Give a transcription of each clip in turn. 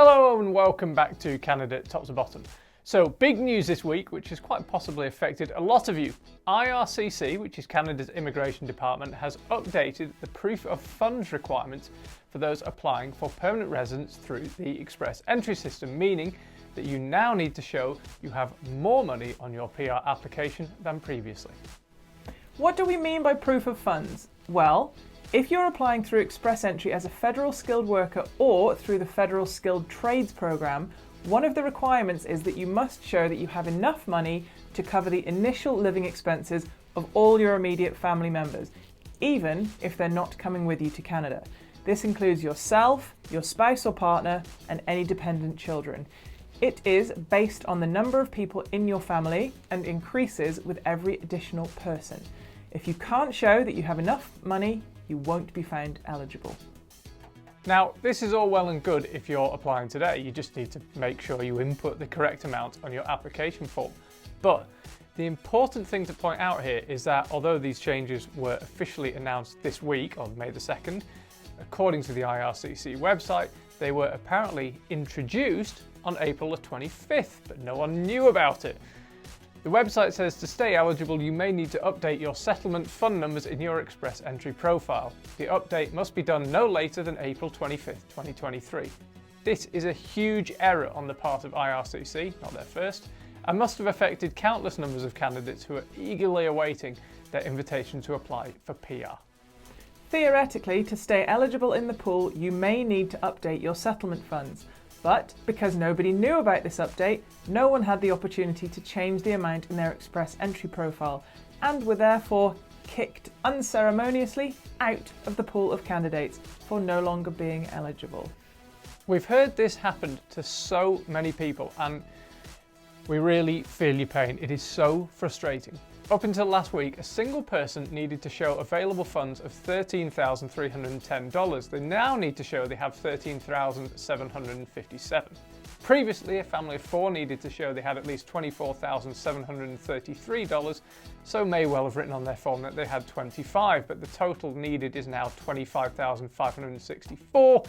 Hello and welcome back to Canada Top to Bottom. So big news this week, which has quite possibly affected a lot of you. IRCC, which is Canada's immigration department, has updated the proof of funds requirements for those applying for permanent residence through the express entry system, meaning that you now need to show you have more money on your PR application than previously. What do we mean by proof of funds? Well, if you're applying through Express Entry as a federal skilled worker or through the Federal Skilled Trades Programme, one of the requirements is that you must show that you have enough money to cover the initial living expenses of all your immediate family members, even if they're not coming with you to Canada. This includes yourself, your spouse or partner, and any dependent children. It is based on the number of people in your family and increases with every additional person. If you can't show that you have enough money, you won't be found eligible. Now, this is all well and good if you're applying today. You just need to make sure you input the correct amount on your application form. But the important thing to point out here is that although these changes were officially announced this week on May the 2nd, according to the IRCC website, they were apparently introduced on April the 25th, but no one knew about it. The website says to stay eligible, you may need to update your settlement fund numbers in your Express Entry profile. The update must be done no later than April 25th, 2023. This is a huge error on the part of IRCC, not their first, and must have affected countless numbers of candidates who are eagerly awaiting their invitation to apply for PR. Theoretically, to stay eligible in the pool, you may need to update your settlement funds. But because nobody knew about this update, no one had the opportunity to change the amount in their Express Entry profile and were therefore kicked unceremoniously out of the pool of candidates for no longer being eligible. We've heard this happen to so many people and we really feel your pain. It is so frustrating. Up until last week, a single person needed to show available funds of $13,310. They now need to show they have $13,757. Previously, a family of four needed to show they had at least $24,733, so may well have written on their form that they had 25, but the total needed is now $25,564,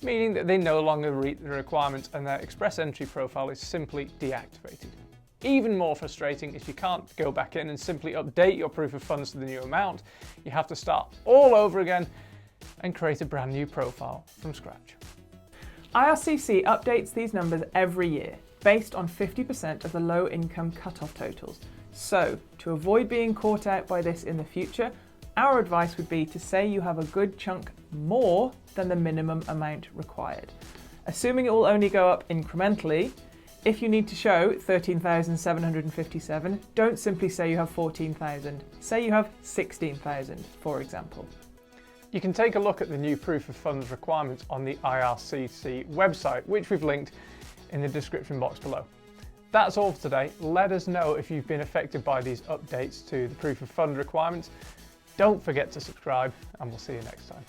meaning that they no longer meet the requirements and their Express Entry profile is simply deactivated. Even more frustrating is you can't go back in and simply update your proof of funds to the new amount. You have to start all over again and create a brand new profile from scratch. IRCC updates these numbers every year based on 50% of the low income cutoff totals. So, to avoid being caught out by this in the future, our advice would be to say you have a good chunk more than the minimum amount required. Assuming it will only go up incrementally, if you need to show 13,757, don't simply say you have 14,000. Say you have 16,000, for example. You can take a look at the new proof of funds requirements on the IRCC website, which we've linked in the description box below. That's all for today. Let us know if you've been affected by these updates to the proof of fund requirements. Don't forget to subscribe, and we'll see you next time.